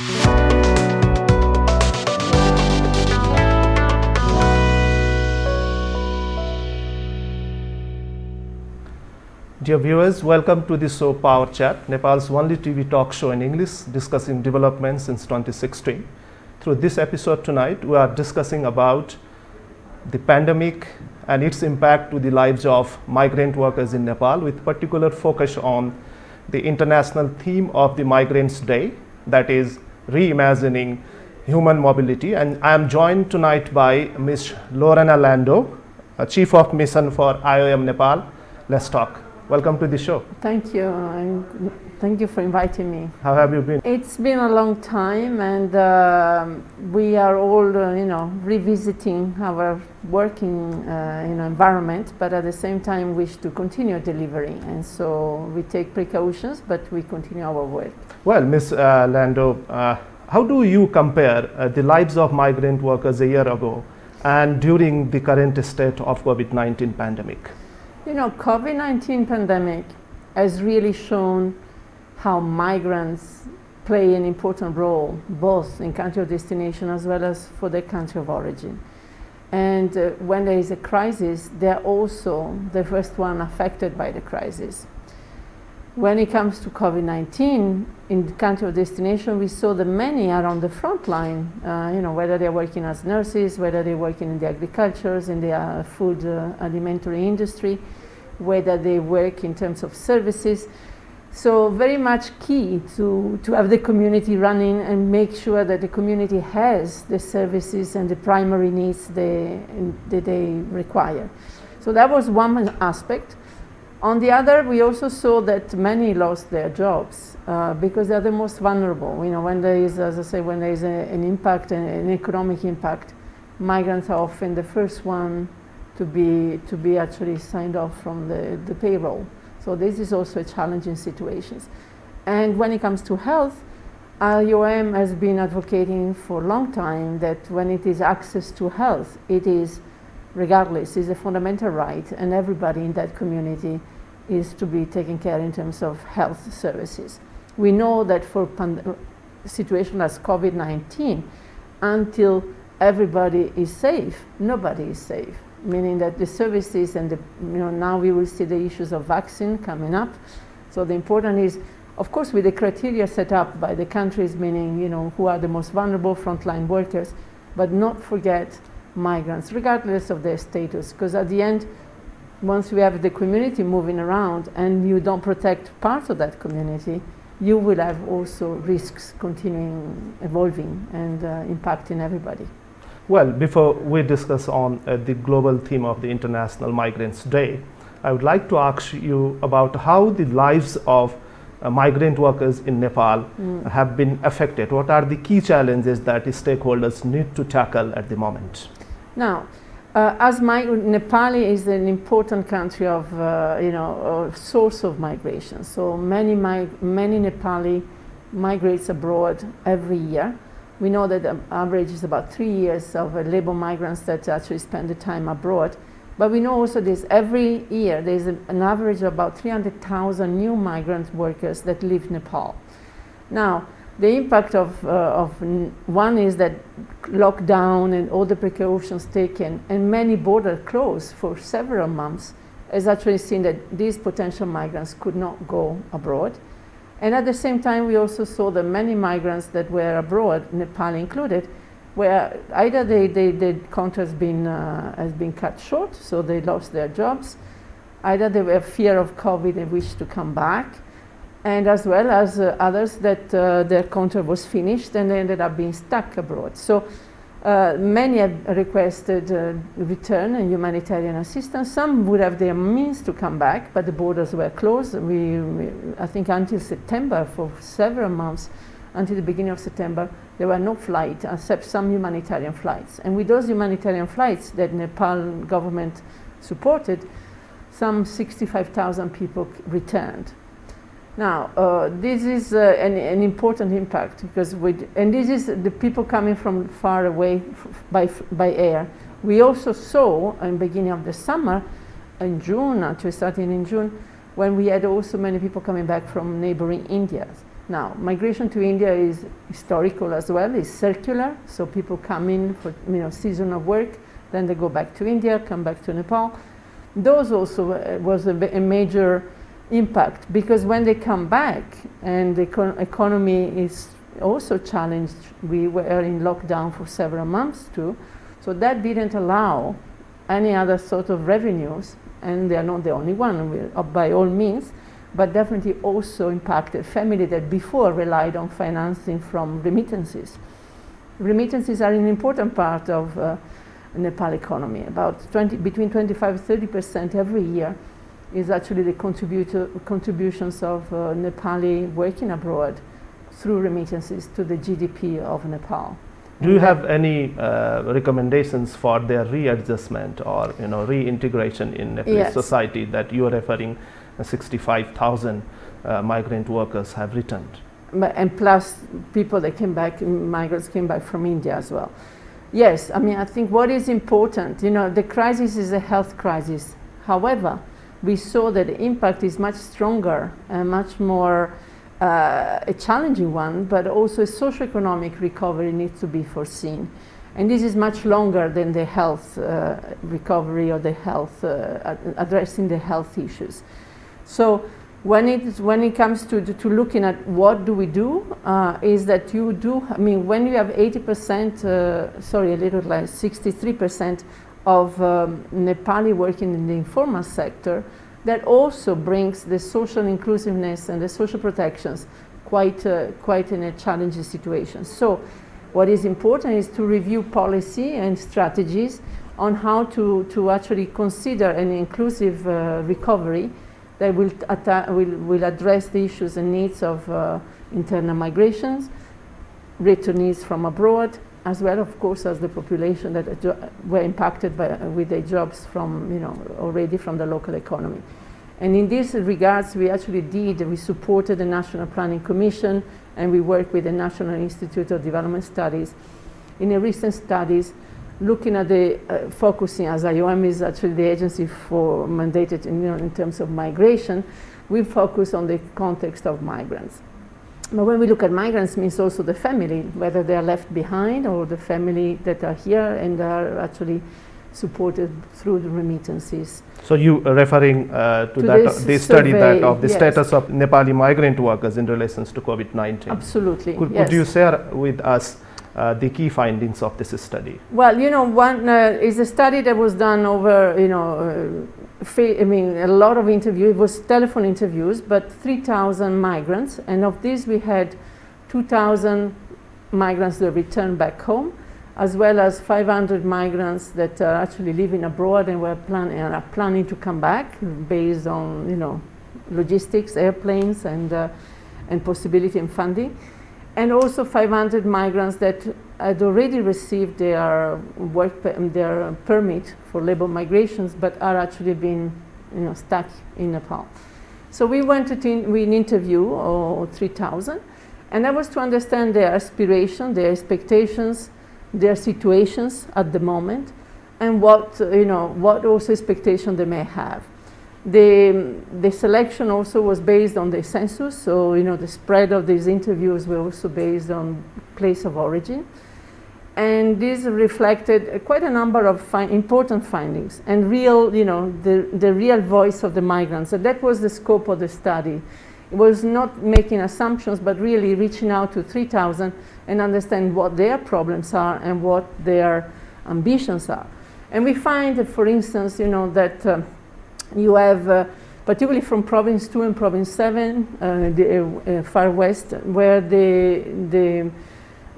Dear viewers, welcome to the show POWERchat, Nepal's only TV talk show in English discussing developments since 2016. Through this episode tonight, we are discussing about the pandemic and its impact to the lives of migrant workers in Nepal, with particular focus on the international theme of the Migrants' Day, that is Reimagining Human Mobility. And I am joined tonight by Ms. Lorena Lando, Chief of Mission for IOM Nepal. Let's talk. Welcome to the show. Thank you, and thank you for inviting me. How have you been? It's been a long time, and we are all, revisiting our working, environment, but at the same time wish to continue delivering, and so we take precautions, but we continue our work. Well, Ms. Lando, how do you compare the lives of migrant workers a year ago and during the current state of COVID-19 pandemic? COVID-19 pandemic has really shown how migrants play an important role, both in country of destination as well as for their country of origin. And when there is a crisis, they're also the first one affected by the crisis. When it comes to COVID-19, in the country of destination, we saw that many are on the front line, whether they're working as nurses, whether they're working in the agricultures, in the food alimentary industry, whether they work in terms of services. So very much key to have the community running and make sure that the community has the services and the primary needs that they require. So that was one aspect. On the other, we also saw that many lost their jobs because they're the most vulnerable. When there is, as I say, when there is an impact, an economic impact, migrants are often the first one to be actually signed off from the payroll. So this is also a challenging situation. And when it comes to health, IOM has been advocating for a long time that when it is access to health, it is regardless, is a fundamental right, and everybody in that community is to be taken care in terms of health services. We know that for situations like COVID-19, until everybody is safe, nobody is safe, meaning that the services and now we will see the issues of vaccine coming up. So the important is, of course, with the criteria set up by the countries, meaning who are the most vulnerable frontline workers, but not forget migrants, regardless of their status, because at the end, once we have the community moving around and you don't protect part of that community, you will have also risks continuing evolving and impacting everybody. Well, before we discuss on the global theme of the International Migrants' Day, I would like to ask you about how the lives of migrant workers in Nepal have been affected. What are the key challenges that stakeholders need to tackle at the moment? Now, as Nepali is an important country of, a source of migration. So many Nepali migrates abroad every year. We know that the average is about 3 years of labor migrants that actually spend the time abroad. But we know also this every year there's an average of about 300,000 new migrant workers that leave Nepal. Now, the impact of one is that lockdown and all the precautions taken and many borders closed for several months has actually seen that these potential migrants could not go abroad. And at the same time, we also saw that many migrants that were abroad, Nepal included, where either their contract has been cut short, so they lost their jobs, either they were fear of COVID and wished to come back, and as well as others that their contract was finished and they ended up being stuck abroad. So many have requested return and humanitarian assistance. Some would have their means to come back, but the borders were closed. I think until September, for several months, until the beginning of September, there were no flights except some humanitarian flights. And with those humanitarian flights that Nepal government supported, some 65,000 people returned. Now, this is an important impact because this is the people coming from far away by air. We also saw in the beginning of the summer, in June, actually starting in June, when we had also many people coming back from neighboring India. Now, migration to India is historical as well, it's circular, so people come in for season of work, then they go back to India, come back to Nepal. Those also was a major impact, because when they come back and the economy is also challenged, we were in lockdown for several months too, so that didn't allow any other sort of revenues, and they are not the only one, by all means, but definitely also impacted family that before relied on financing from remittances. Remittances are an important part of Nepal economy. About between 25-30% every year is actually the contributions of Nepali working abroad through remittances to the GDP of Nepal. Do you have any recommendations for their readjustment or reintegration in Nepalese society that you are referring? 65,000 migrant workers have returned, and plus people that came back, migrants came back from India as well. Yes, I mean, I think what is important, the crisis is a health crisis. However, we saw that the impact is much stronger and much more a challenging one, but also a socioeconomic recovery needs to be foreseen. And this is much longer than the health recovery or the health, addressing the health issues. So when it comes to looking at what do we do, is that you do, I mean, when you have 80%, sorry, a little less, 63% of Nepali working in the informal sector, that also brings the social inclusiveness and the social protections quite in a challenging situation. So what is important is to review policy and strategies on how to actually consider an inclusive recovery that will address the issues and needs of internal migrations, returnees from abroad, as well, of course, as the population that were impacted with their jobs from, already from the local economy. And in these regards, we supported the National Planning Commission, and we worked with the National Institute of Development Studies in a recent studies looking at the focusing, as IOM is actually the agency for mandated in terms of migration, we focus on the context of migrants. But when we look at migrants, means also the family, whether they are left behind or the family that are here and are actually supported through the remittances. So you are referring to that the study that of the status of Nepali migrant workers in relation to COVID-19. Absolutely. Could you share with us the key findings of this study? Well, one is a study that was done over, a lot of interviews. It was telephone interviews, but 3,000 migrants, and of these we had 2,000 migrants that returned back home, as well as 500 migrants that are actually living abroad and are planning to come back based on, logistics, airplanes, and possibility and funding. And also 500 migrants that had already received their their permit for labor migrations, but are actually being stuck in Nepal. So we went to an interview of 3,000, and that was to understand their aspirations, their expectations, their situations at the moment, and what also expectation they may have. The selection also was based on the census, so the spread of these interviews were also based on place of origin, and this reflected quite a number of important findings and real, the real voice of the migrants. And that was the scope of the study. It was not making assumptions, but really reaching out to 3,000 and understand what their problems are and what their ambitions are. And we find, for instance, that you have, particularly from Province 2 and Province 7, the far west, where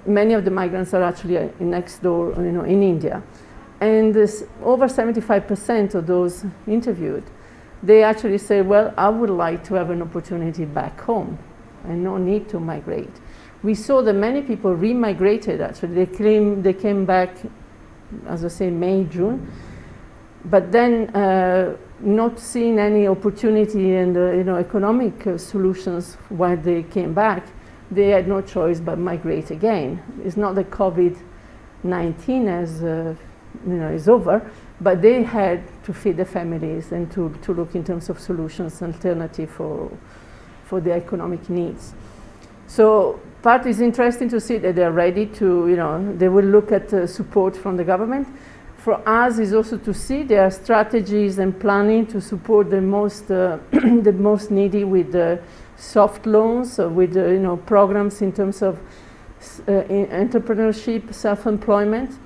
many of the migrants are actually next door, in India. And over 75% of those interviewed, they actually say, well, I would like to have an opportunity back home and no need to migrate. We saw that many people remigrated, actually. They came back, as I say, May, June, but then not seeing any opportunity and economic solutions while they came back, they had no choice but migrate again. It's not that COVID-19 is over, but they had to feed the families and to look in terms of solutions, alternative for their economic needs. So part is interesting to see that they're ready to, they will look at support from the government. For us is also to see their strategies and planning to support the most the most needy with soft loans, with programs in terms of entrepreneurship, self-employment.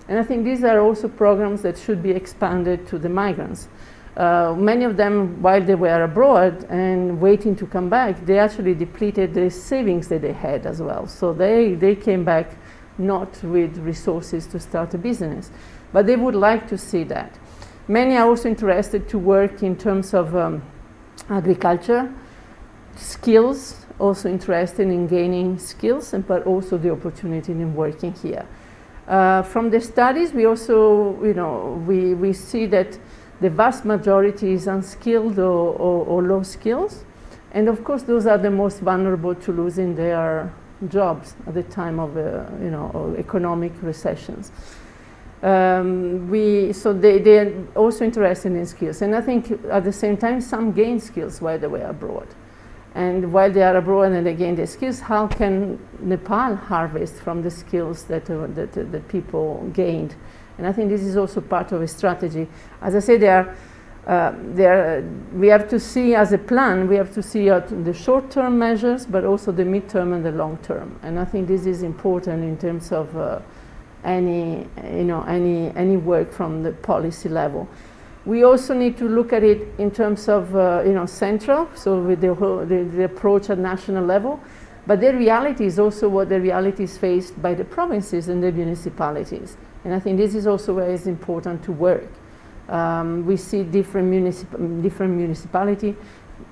And I think these are also programs that should be expanded to the migrants. Many of them, while they were abroad and waiting to come back, they actually depleted the savings that they had as well. So they came back not with resources to start a business, but they would like to see that. Many are also interested to work in terms of agriculture, skills, also interested in gaining skills, but also the opportunity in working here. From the studies, we also, we see that the vast majority is unskilled or low skills. And of course, those are the most vulnerable to losing their jobs at the time of, economic recessions. So they are also interested in skills. And I think at the same time, some gain skills while they were abroad. And while they are abroad and they gain the skills, how can Nepal harvest from the skills that people gained? And I think this is also part of a strategy. As I say, we have to see as a plan, we have to see the short-term measures, but also the mid-term and the long-term. And I think this is important in terms of any work from the policy level. We also need to look at it in terms of central, so with the approach at national level, but the reality is also what the reality is faced by the provinces and the municipalities. And I think this is also where it's important to work. We see different municipalities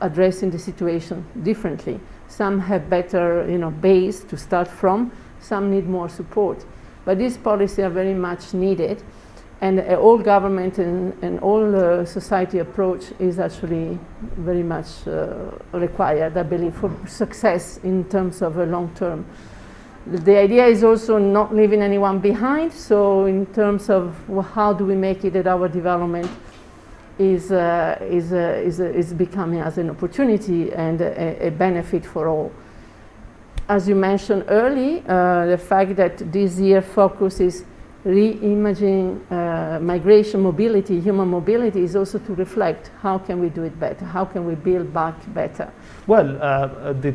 addressing the situation differently. Some have better base to start from, some need more support. But these policies are very much needed. And all government and all society approach is actually very much required, I believe, for success in terms of a long term. The idea is also not leaving anyone behind. So in terms of how do we make it that our development is becoming as an opportunity and a benefit for all. As you mentioned early, the fact that this year focus is reimagining migration mobility, human mobility, is also to reflect how can we do it better, how can we build back better. Well, the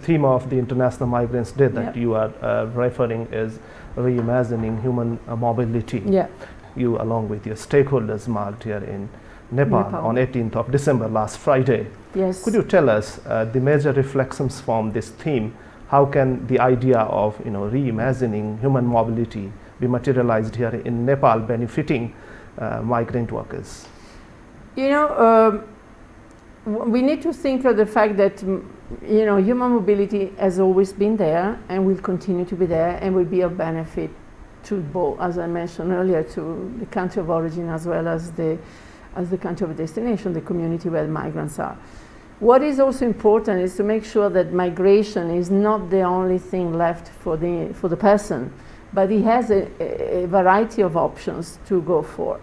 theme of the International Migrants Day that you are referring is reimagining human mobility. Yeah. You, along with your stakeholders, marked here in Nepal on 18th of December, last Friday. Yes. Could you tell us the major reflections from this theme? How can the idea of reimagining human mobility be materialized here in Nepal, benefiting migrant workers? We need to think of the fact that human mobility has always been there and will continue to be there and will be of benefit to both, as I mentioned earlier, to the country of origin as well as the country of destination, the community where the migrants are. What is also important is to make sure that migration is not the only thing left for the person, but he has a variety of options to go for.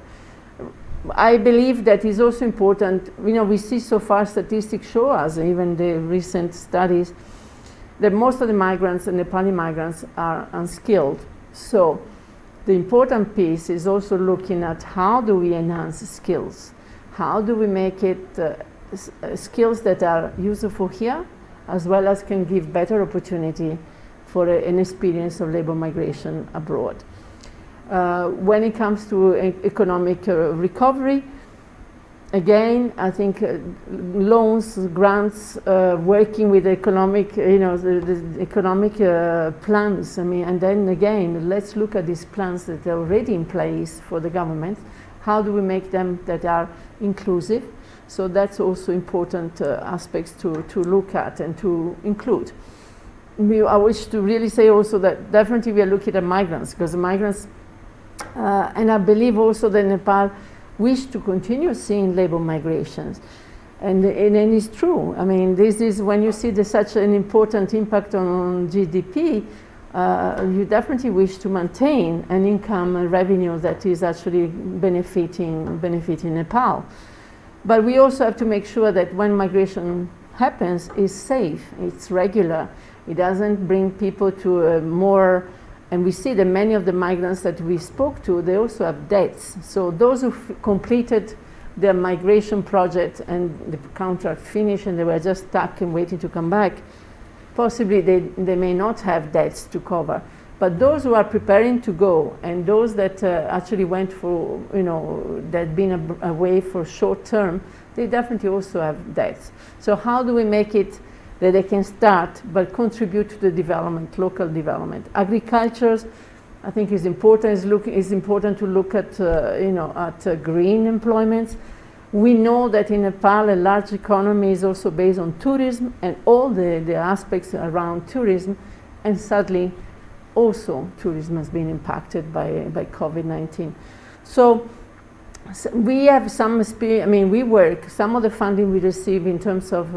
I believe that is also important. We see so far statistics show us, even the recent studies, that most of the migrants, the Nepali migrants, are unskilled. So the important piece is also looking at how do we enhance skills? How do we make it skills that are useful here, as well as can give better opportunity for an experience of labor migration abroad. When it comes to economic recovery, again, I think loans, grants, working with economic, the economic plans. And then again, let's look at these plans that are already in place for the government. How do we make them that are inclusive? So that's also important aspects to look at and to include. I wish to really say also that definitely we are looking at migrants, because the migrants, and I believe also that Nepal wish to continue seeing labor migrations. And it's true. This is when you see such an important impact on GDP, you definitely wish to maintain an income and revenue that is actually benefiting Nepal. But we also have to make sure that when migration happens, it's safe, it's regular, It doesn't bring people to more, and we see that many of the migrants that we spoke to, they also have debts. So those who completed their migration project and the contract finished and they were just stuck and waiting to come back, possibly they may not have debts to cover. But those who are preparing to go and those that actually went for, that been away for short term, they definitely also have debts. So how do we make it that they can start but contribute to the development, local development? Agriculture, I think, is important. It's important to look at, at green employments. We know that in Nepal, a large economy is also based on tourism and all the aspects around tourism, and sadly, also tourism has been impacted by COVID-19. So we have some experience. Some of the funding we receive in terms of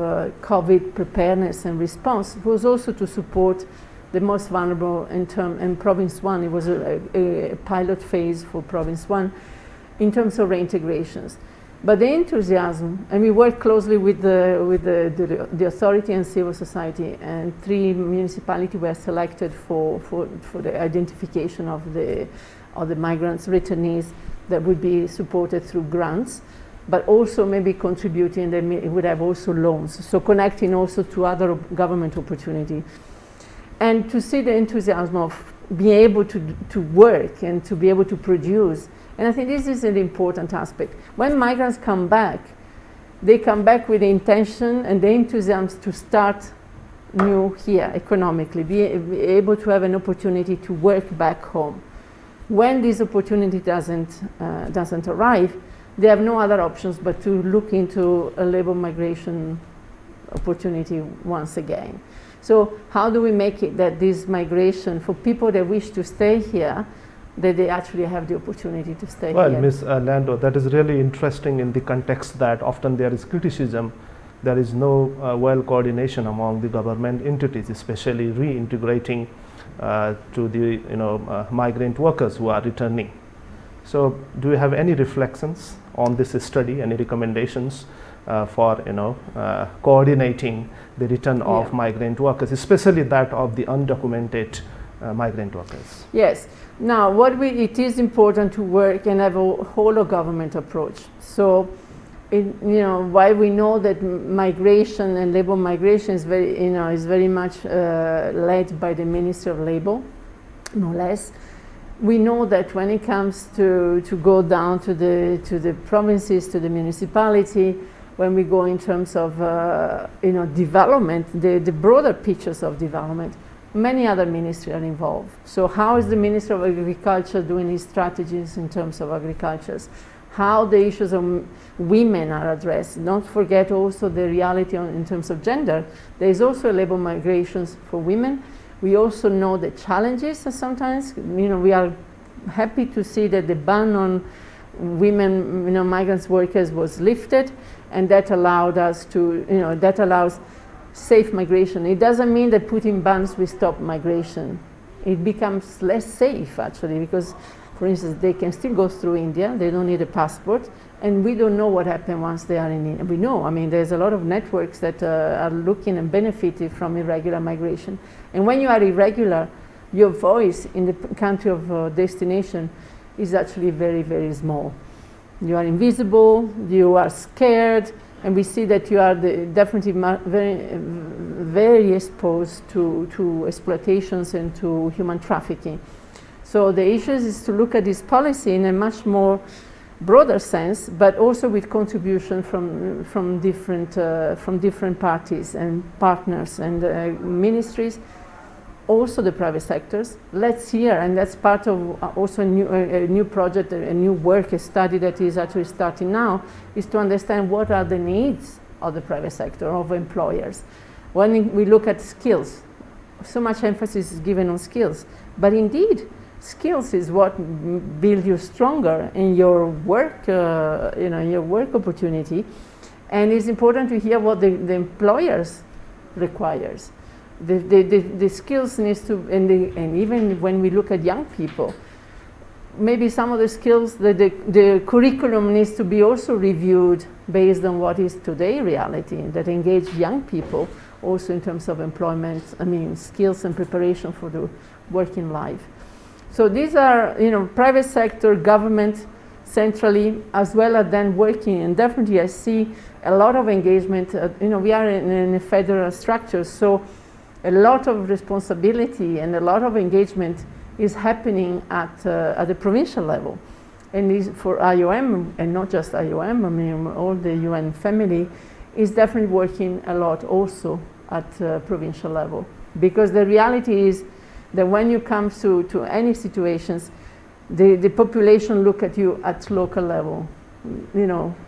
COVID preparedness and response was also to support the most vulnerable in Province 1. It was a pilot phase for Province 1 in terms of reintegrations. But the enthusiasm, and we work closely with the authority and civil society, and 3 municipalities were selected for the identification of the migrants, returnees that would be supported through grants, but also maybe contributing, they would have also loans, so connecting also to other government opportunity. And to see the enthusiasm of being able to work and to be able to produce. And I think this is an important aspect. When migrants come back, they come back with the intention and the enthusiasm to start new here economically, be able to have an opportunity to work back home. When this opportunity doesn't arrive, they have no other options but to look into a labor migration opportunity once again. So how do we make it that this migration, for people that wish to stay here, that they actually have the opportunity to stay here? Well, Ms. Lando, that is really interesting in the context that often there is criticism. There is no well coordination among the government entities, especially reintegrating to the migrant workers who are returning. So do you have any reflections on this study, any recommendations for coordinating the return of migrant workers, especially that of the undocumented migrant workers? Yes. Now, it is important to work and have a whole of government approach. So, while we know that migration and labor migration is very much led by the Ministry of Labor, no less, we know that when it comes to go down to the provinces, to the municipality, when we go in terms of development, the broader pictures of development, many other ministries are involved. So how is the Minister of Agriculture doing his strategies in terms of agriculture? How the issues of women are addressed. Don't forget also the reality in terms of gender. There is also labor migrations for women. We also know the challenges sometimes. We are happy to see that the ban on women, migrants workers was lifted, and that allowed us to, that allows safe migration. It doesn't mean that putting bans will stop migration. It becomes less safe actually, because, for instance, they can still go through India. They don't need a passport, and we don't know what happens once they are in India. We know, there's a lot of networks that are looking and benefiting from irregular migration. And when you are irregular, your voice in the country of destination is actually very, very small. You are invisible, you are scared, and we see that you are definitely very, very exposed to exploitations and to human trafficking. So the issue is to look at this policy in a much more broader sense, but also with contribution from different parties and partners and ministries, also the private sectors. Let's hear, and that's part of also a new project, a new work, a study that is actually starting now, is to understand what are the needs of the private sector, of employers. When we look at skills, so much emphasis is given on skills, but indeed, skills is what builds you stronger in your work, your work opportunity, and it's important to hear what the employers requires. The skills needs to, and even when we look at young people, maybe some of the skills, the curriculum needs to be also reviewed based on what is today reality, that engage young people also in terms of employment, skills and preparation for the working life. So these are, private sector, government, centrally, as well as then working. And definitely I see a lot of engagement. We are in a federal structure, so a lot of responsibility and a lot of engagement is happening at the provincial level. And for IOM, and not just IOM, all the UN family is definitely working a lot also at provincial level. Because the reality is that when you come to any situations, the population look at you at local level.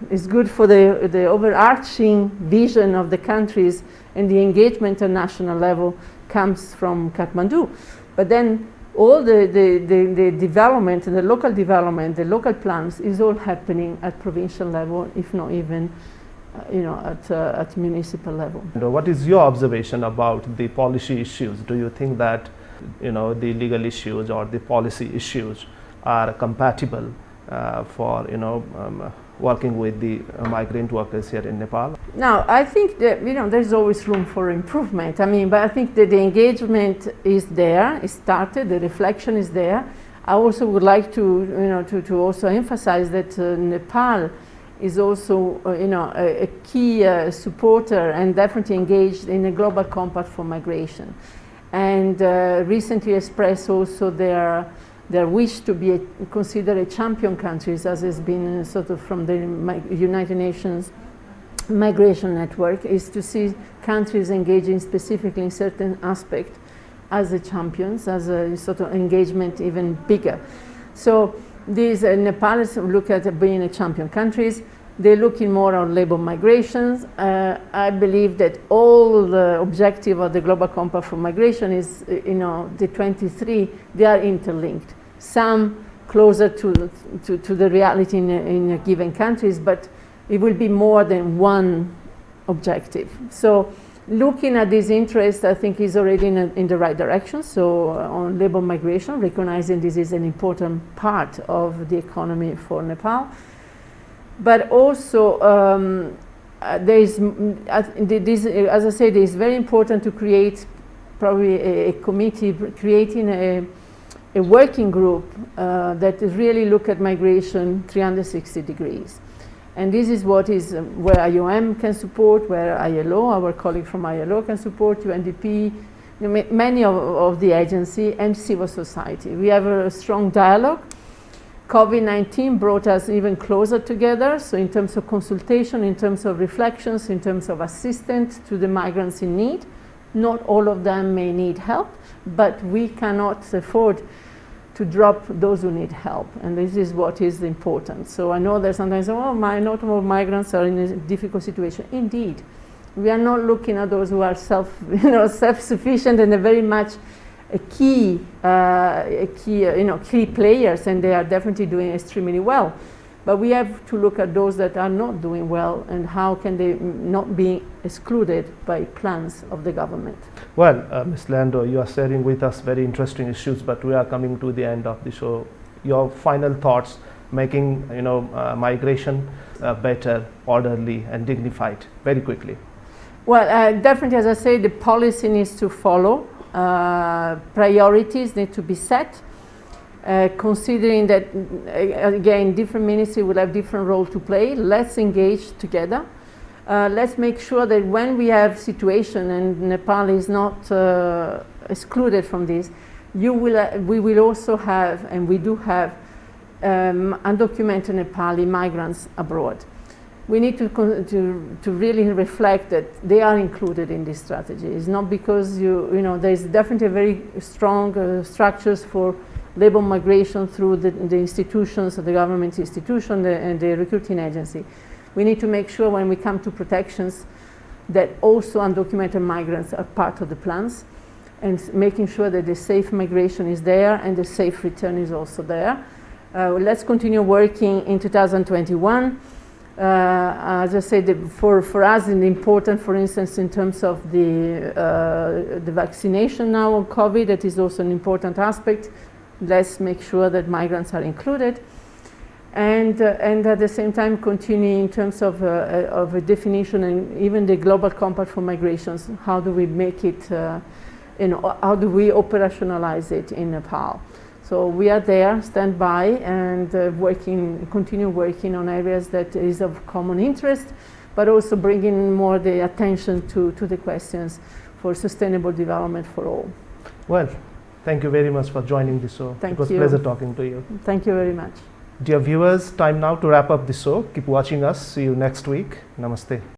It's good for the overarching vision of the countries, and the engagement at national level comes from Kathmandu. But then all the development, and the local development, the local plans is all happening at provincial level, if not even at municipal level. What is your observation about the policy issues? Do you think that the legal issues or the policy issues are compatible for working with the migrant workers here in Nepal? Now, I think that there's always room for improvement. But I think that the engagement is there. It started. The reflection is there. I also would like to also emphasize that Nepal is also a key supporter and definitely engaged in a global compact for migration, and recently expressed also their wish to be considered a champion countries, as has been sort of from the United Nations Migration Network, is to see countries engaging specifically in certain aspects as the champions, as a sort of engagement even bigger. So these Nepalese look at being a champion countries. They're looking more on labor migrations. I believe that all the objective of the Global Compact for Migration is, the 23, they are interlinked. Some closer to the reality in a given countries, but it will be more than one objective. So looking at these interests, I think is already in the right direction. So on labor migration, recognizing this is an important part of the economy for Nepal. But also, as I said, it's very important to create probably a committee, creating a working group that really look at migration 360 degrees. And this is what is where IOM can support, where ILO, our colleague from ILO can support, UNDP, many of the agency, and civil society. We have a strong dialogue. COVID-19 brought us even closer together, so in terms of consultation, in terms of reflections, in terms of assistance to the migrants in need. Not all of them may need help, but we cannot afford to drop those who need help, and this is what is important. So I know that sometimes, not all migrants are in a difficult situation. Indeed, we are not looking at those who are self-sufficient and very much key players, and they are definitely doing extremely well. But we have to look at those that are not doing well, and how can they not be excluded by plans of the government. Well, Ms. Lando, you are sharing with us very interesting issues, but we are coming to the end of the show. Your final thoughts, making migration better, orderly, and dignified, very quickly. Well, definitely, as I say, the policy needs to follow. Priorities need to be set, considering that, again, different ministries will have different role to play. Let's engage together. Let's make sure that when we have situation, and Nepal is not excluded from this, we will also have, and we do have, undocumented Nepali migrants abroad. We need to really reflect that they are included in this strategy. It's not because there's definitely very strong structures for labor migration through the institutions, the government institution, and the recruiting agency. We need to make sure when we come to protections that also undocumented migrants are part of the plans, and making sure that the safe migration is there and the safe return is also there. Let's continue working in 2021. As I said, for us, it's important, for instance, in terms of the vaccination now on COVID, that is also an important aspect. Let's make sure that migrants are included. and at the same time continuing in terms of a definition and even the Global Compact for Migrations. How do we make it, how do we operationalize it in Nepal? So we are there, stand by, and continue working on areas that is of common interest, but also bringing more the attention to the questions for sustainable development for all. Well, thank you very much for joining the show. Thank it was you. a pleasure talking to you. Thank you very much. Dear viewers, time now to wrap up the show. Keep watching us. See you next week. Namaste.